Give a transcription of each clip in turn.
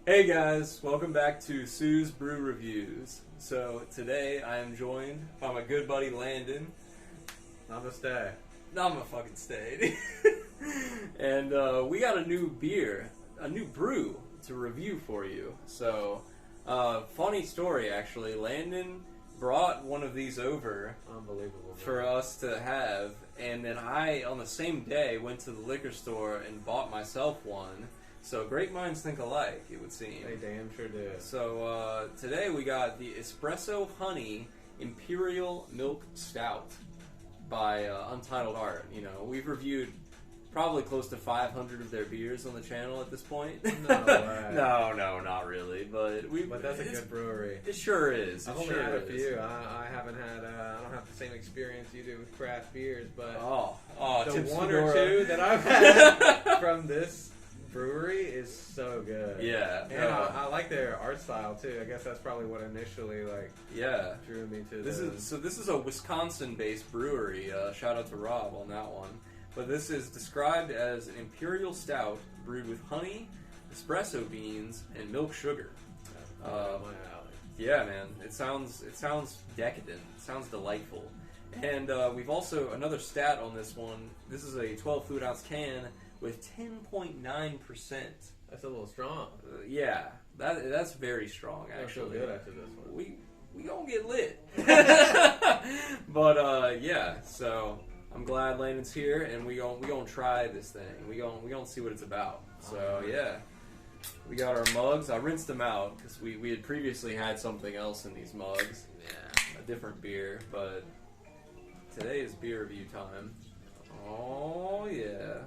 Hey guys, welcome back to Sue's Brew Reviews. So today I am joined by my good buddy Landon. Namaste. I'm a fucking stay. And we got a new beer, a new brew to review for you. So, funny story actually. Landon brought one of these over Unbelievable. for us to have, and then I, on the same day, went to the liquor store and bought myself one. So great minds think alike, it would seem. They damn sure do. So today we got the Espresso Honey Imperial Milk Stout by Untitled Art. You know, we've reviewed probably close to 500 of their beers on the channel at this point. No way. No, not really. But that's a good brewery. It sure is. I've only had a few. I haven't had. I don't have the same experience you do with craft beers, but the one or two that I've had from this brewery is so good. Yeah, and I like their art style too. I guess that's probably what initially drew me to this. This is a Wisconsin-based brewery. Shout out to Rob on that one. But this is described as an imperial stout brewed with honey, espresso beans, and milk sugar. My alley. Yeah, man, it sounds decadent. It sounds delightful. And we've also another stat on this one. This is a 12 fluid ounce can with 10.9%. That's a little strong. Yeah, that's very strong actually. I feel good after this one. We gonna get lit. But yeah, so I'm glad Landon's here, and we gonna try this thing. We gonna see what it's about. So yeah, we got our mugs. I rinsed them out because we had previously had something else in these mugs. Yeah, a different beer, but today is beer review time. Oh yeah.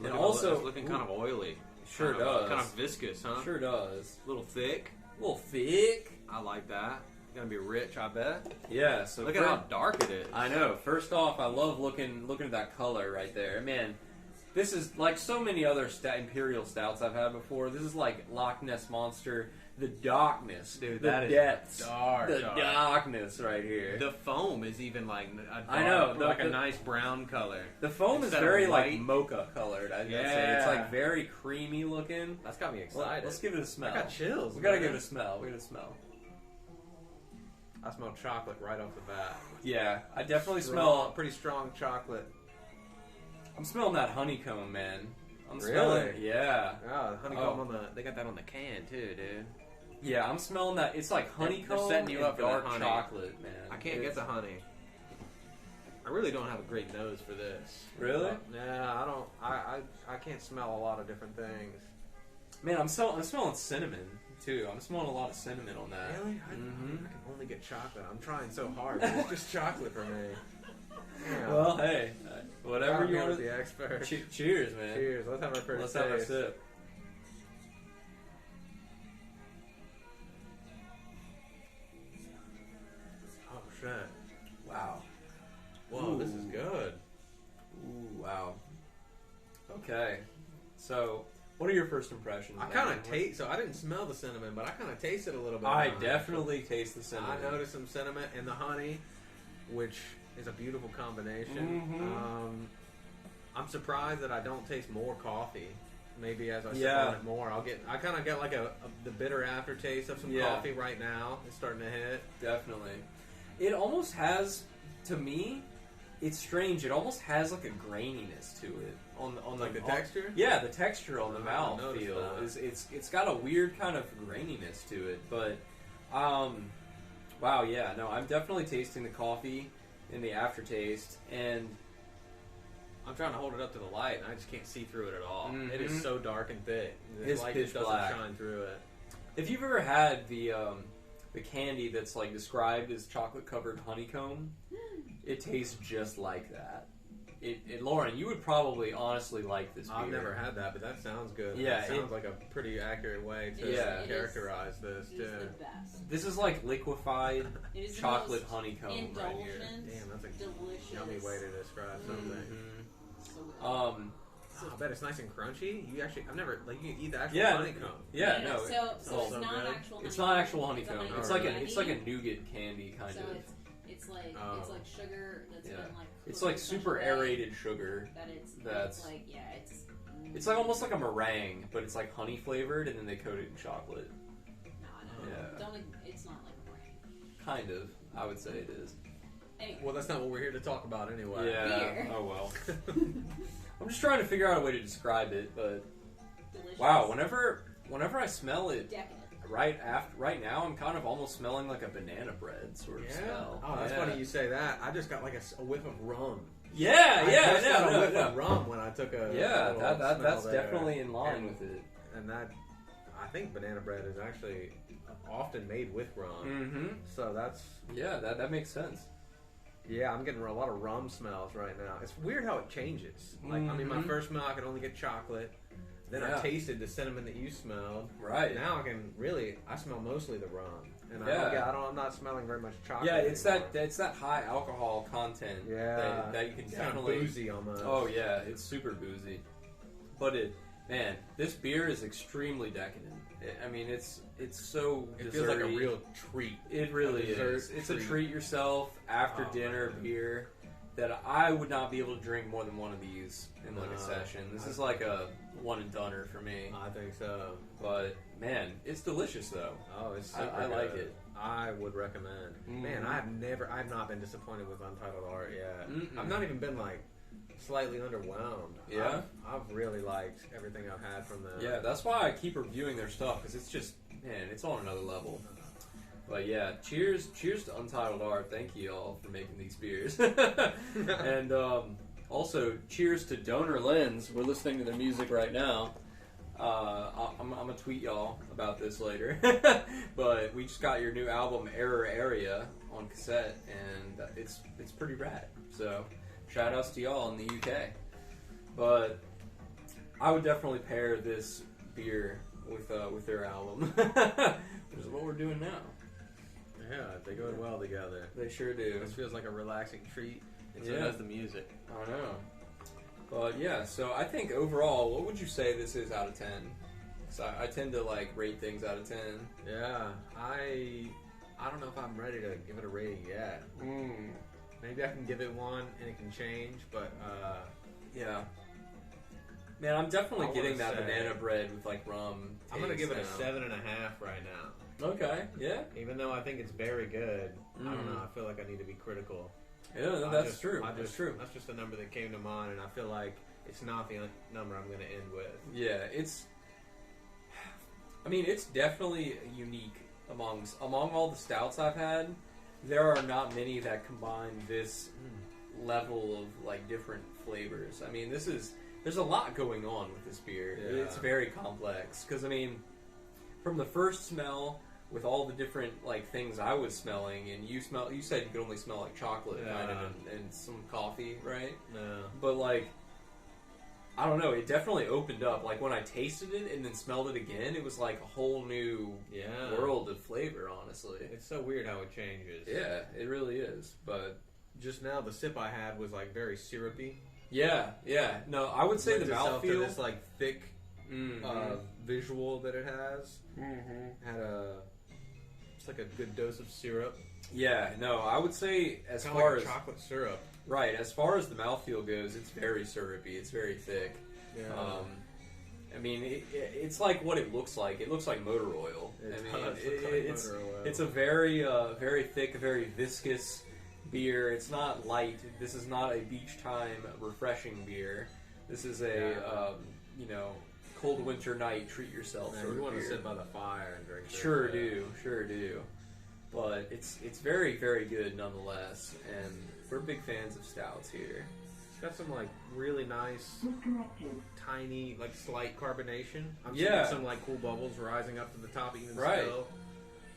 And also, it's looking kind of oily. Sure does. Kind of viscous, huh? Sure does. A little thick. A little thick. I like that. Gonna be rich, I bet. Yeah. So look at how dark it is. I know. First off, I love looking at that color right there. Man, this is like so many other Imperial stouts I've had before. This is like Loch Ness Monster. The darkness, dude, the that depths, is dark. The darkness right here. The foam is even like a dark, a nice brown color. The foam is very like mocha colored. I'd say it's like very creamy looking. That's got me excited. Let's give it a smell. I got chills. We gotta give it a smell. We gotta smell. I smell chocolate right off the bat. Yeah, I definitely smell pretty strong chocolate. I'm smelling that honeycomb, man. I'm really? Smelling, yeah. Oh, the honeycomb they got that on the can too, dude. Yeah, I'm smelling that. It's like honeycomb. They're setting you up for dark honey. chocolate, man. I can't get the honey. I really don't have a great nose for this. Really? Nah, I don't. I can't smell a lot of different things. Man, I'm smelling cinnamon too. I'm smelling a lot of cinnamon on that. Really? I can only get chocolate. I'm trying so hard. It's just chocolate for me. Yeah. Well, hey, whatever you want. The expert. Cheers, man. Cheers. Let's have our first. Let's have our sip. Oh shit! Wow. Whoa, this is good. Ooh, wow. Okay, so what are your first impressions? I kind of taste. So I didn't smell the cinnamon, but I kind of tasted a little bit. I definitely taste the cinnamon. I noticed some cinnamon and the honey, which is a beautiful combination. Mm-hmm. I'm surprised that I don't taste more coffee. Maybe as I sip on it more, I kind of get like the bitter aftertaste of some coffee right now. It's starting to hit. Definitely. It almost has, to me, it's strange. It almost has like a graininess to it on like the texture. Yeah, the texture on the mouth feel is it's got a weird kind of graininess to it. But wow, yeah, no, I'm definitely tasting the coffee in the aftertaste, and I'm trying to hold it up to the light, and I just can't see through it at all. Mm-hmm. It is so dark and thick. The It's light pitch just doesn't black. shine through it. If you've ever had the candy that's like described as chocolate covered honeycomb, it tastes just like that. Lauren, you would probably honestly like this beer. I've never had that, but that sounds good. Yeah, it sounds like a pretty accurate way to characterize this too. It is the best. This is like liquefied It is chocolate the most honeycomb right here. indulgent, Damn, that's a delicious. yummy way to describe something. So good. Oh, I bet it's nice and crunchy. I've never you can eat the actual Yeah, honeycomb. Yeah, no. So it's so not good. actual. It's not actual honeycomb. It's, It's a like honey it's like a candy. nougat candy kind So of. it's like sugar that's Yeah. been like. It's cooked like in such a super way aerated sugar. That it's That's like it's It's like almost like a meringue, but it's like honey flavored, and then they coat it in chocolate. No. It's not like a meringue. Kind of. I would say it is. Anyway. Well, that's not what we're here to talk about anyway. Yeah. Beer. Oh well. I'm just trying to figure out a way to describe it, but Delicious. wow, whenever I smell it, Decadent. right now, I'm kind of almost smelling like a banana bread sort of smell. Oh, that's funny you say that. I just got like a whiff of rum. Yeah, I yeah, just got a whiff of rum when I took a that's there. definitely in line with it. And that, I think banana bread is actually often made with rum. Mm-hmm. So that's that makes sense. Yeah, I'm getting a lot of rum smells right now. It's weird how it changes. Like, I mean, my first smell, I could only get chocolate. Then I tasted the cinnamon that you smelled. Right. Now I smell mostly the rum. And I'm not smelling very much chocolate. Yeah, it's anymore. it's that high alcohol content. Yeah. That you can it's definitely. Kind of boozy almost. Oh yeah, it's super boozy. But this beer is extremely decadent. I mean, it's so. It feels like a real treat. It really is. It's a treat yourself after dinner beer that I would not be able to drink more than one of these in like a session. This is like a one and doneer for me. I think so. But man, it's delicious though. Oh, it's I super like good. it. I would recommend. Man, I've not been disappointed with Untitled Art yet. Mm-mm. I've not even been like slightly underwhelmed. Yeah? I've really liked everything I've had from them. Yeah, that's why I keep reviewing their stuff, because it's just, man, it's on another level. But yeah, cheers to Untitled Art. Thank you all for making these beers. And also, cheers to Donor Lens. We're listening to their music right now. I'm going to tweet y'all about this later. But we just got your new album, Error Area, on cassette, and it's pretty rad. So, shout outs to y'all in the UK. But I would definitely pair this beer with their album, which is what we're doing now. Yeah, they go well together. They sure do. This feels like a relaxing treat, and so does the music. I know. But yeah, so I think overall, what would you say this is out of 10? So I tend to like rate things out of 10. Yeah, I don't know if I'm ready to give it a rating yet. Maybe I can give it 1 and it can change, but yeah. Man, I'm definitely getting that banana bread with like rum. I'm gonna give it a 7.5 right now. Okay, yeah. Even though I think it's very good, I don't know. I feel like I need to be critical. Yeah, that's true. That's true. That's just the number that came to mind, and I feel like it's not the number I'm going to end with. Yeah, it's definitely unique among all the stouts I've had. There are not many that combine this level of like different flavors. I mean, there's a lot going on with this beer. Yeah. It's very complex because I mean, from the first smell, with all the different like things I was smelling, and you said you could only smell like chocolate kind of and some coffee, right? Yeah. But like, I don't know, it definitely opened up. Like when I tasted it and then smelled it again, it was like a whole new world of flavor, honestly. It's so weird how it changes. Yeah, it really is. But just now the sip I had was like very syrupy. Yeah. No, I would say the mouthfeel, to this like thick visual that it has. Had it's like a good dose of syrup. Yeah, no, I would say as kinda far like as chocolate syrup. Right, as far as the mouthfeel goes, it's very syrupy. It's very thick. Yeah. I mean, it's like what it looks like. It looks like motor oil. It's a very, very thick, very viscous beer. It's not light. This is not a beach time refreshing beer. This is a, cold winter night, treat yourself sort of beer. You want to sit by the fire and drink. Sure do. But it's very, very good nonetheless, and we're big fans of stouts here. It's got some like really nice, tiny, like slight carbonation. I'm seeing some like cool bubbles rising up to the top even still.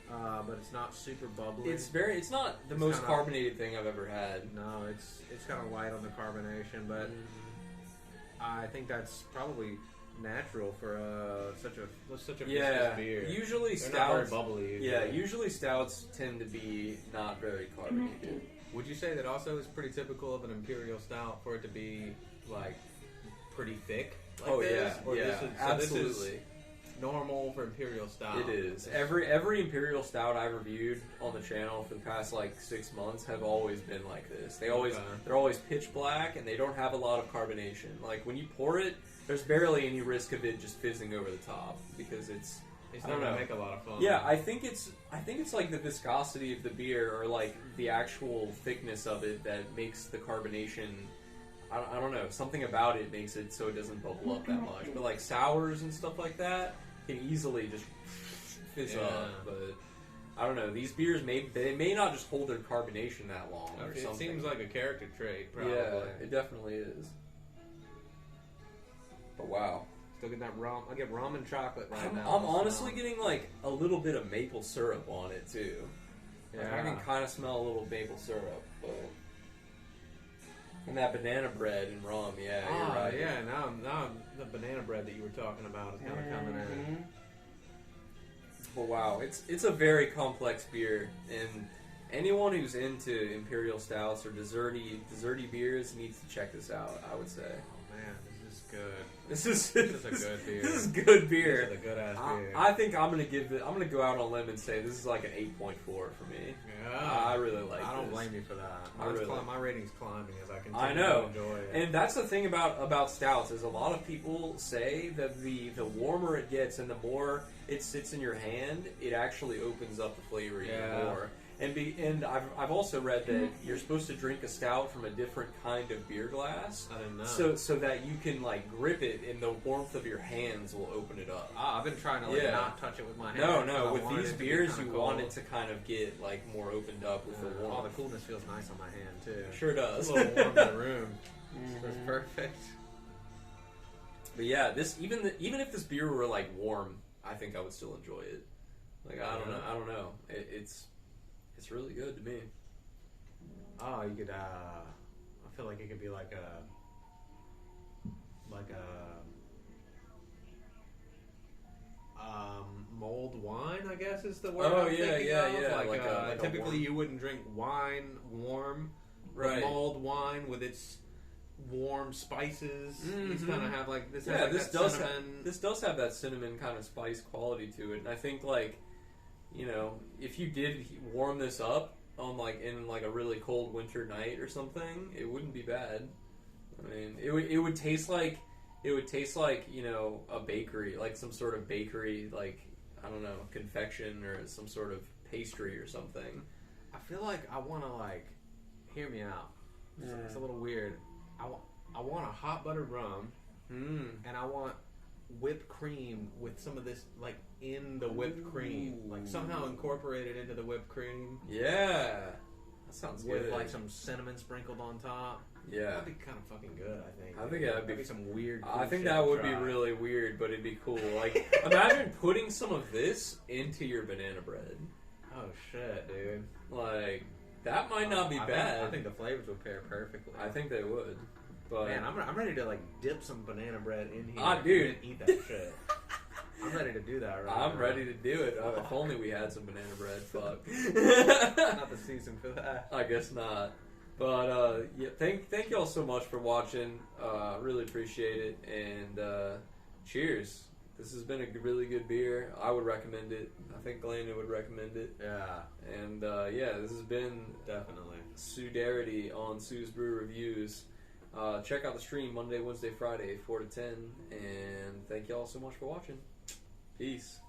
But it's not super bubbly. It's not the most carbonated thing I've ever had. No, it's kind of light on the carbonation, but I think that's probably natural for such a viscous beer. Usually They're stouts not very bubbly. Yeah, usually stouts tend to be not very carbonated. Would you say that also is pretty typical of an Imperial stout for it to be like pretty thick? Like this? Absolutely. normal for Imperial Stout. It is. Every Imperial Stout I've reviewed on the channel for the past like 6 months have always been like this. They're always pitch black and they don't have a lot of carbonation. Like when you pour it, there's barely any risk of it just fizzing over the top because it's not gonna make a lot of fun. Yeah, I think it's like the viscosity of the beer or like the actual thickness of it that makes the carbonation. I don't know, something about it makes it so it doesn't bubble up that much. But like sours and stuff like that can easily just fizz up. But I don't know, these beers may not just hold their carbonation that long or something. It seems like a character trait, probably. Yeah, it definitely is. But wow. Still get that rum. I get rum and chocolate right now. I'm honestly getting like a little bit of maple syrup on it too. Like, I can kind of smell a little maple syrup, but. And that banana bread and rum, yeah, you're right. Yeah, now the banana bread that you were talking about is kind of coming in. But wow, it's a very complex beer, and anyone who's into Imperial Stouts or desserty beers needs to check this out, I would say. Oh man, this is good. This is a good beer. This is good beer. This is a good ass beer. I think I'm gonna go out on a limb and say this is like an 8.4 for me. Yeah, I really like this. I don't blame you for that. My rating's climbing as I continue to enjoy it. And that's the thing about stouts is a lot of people say that the warmer it gets and the more it sits in your hand, it actually opens up the flavor even more. And I've also read that you're supposed to drink a stout from a different kind of beer glass. I didn't know. So that you can like grip it and the warmth of your hands will open it up. I've been trying to not touch it with my hands. No. With these beers, you want it to kind of get like more opened up with the warmth. Oh, the coolness feels nice on my hand too. Sure does. It's a little warm in the room. It's perfect. But yeah, even if this beer were like warm, I think I would still enjoy it. Like I don't know. It's really good to me. Oh, you could. I feel like it could be like a mulled wine. I guess is the word. Oh I'm thinking of. Like typically, you wouldn't drink wine warm. Right. Mulled wine with its warm spices. These kind of have like this. Yeah, this does have that cinnamon kind of spice quality to it, and I think like. You know, if you did warm this up on in a really cold winter night or something, it wouldn't be bad. I mean, it would taste like a bakery, like some sort of bakery, like I don't know, confection or some sort of pastry or something. I feel like I want to hear me out. It's a little weird. I want a hot buttered rum, and I want whipped cream with some of this in the whipped cream, somehow incorporated into the whipped cream. Yeah, that sounds good. With some cinnamon sprinkled on top. Yeah, that'd be kind of fucking good. I think that'd be some weird. Cool I think that would be really weird, but it'd be cool. Imagine putting some of this into your banana bread. Oh shit, dude! That might not be bad. I think the flavors would pair perfectly. I think they would. But man, I'm ready to dip some banana bread in here. Dude, and eat that shit. I'm ready to do that right now. I'm ready to do it. If only we had some banana bread. Fuck. Not the season for that. I guess not. But thank y'all so much for watching. Really appreciate it. And cheers. This has been a really good beer. I would recommend it. I think Glenn would recommend it. Yeah. And this has been definitely Sue Darity on Sue's Brew Reviews. Check out the stream Monday, Wednesday, Friday, 4 to 10. And thank y'all so much for watching. Peace.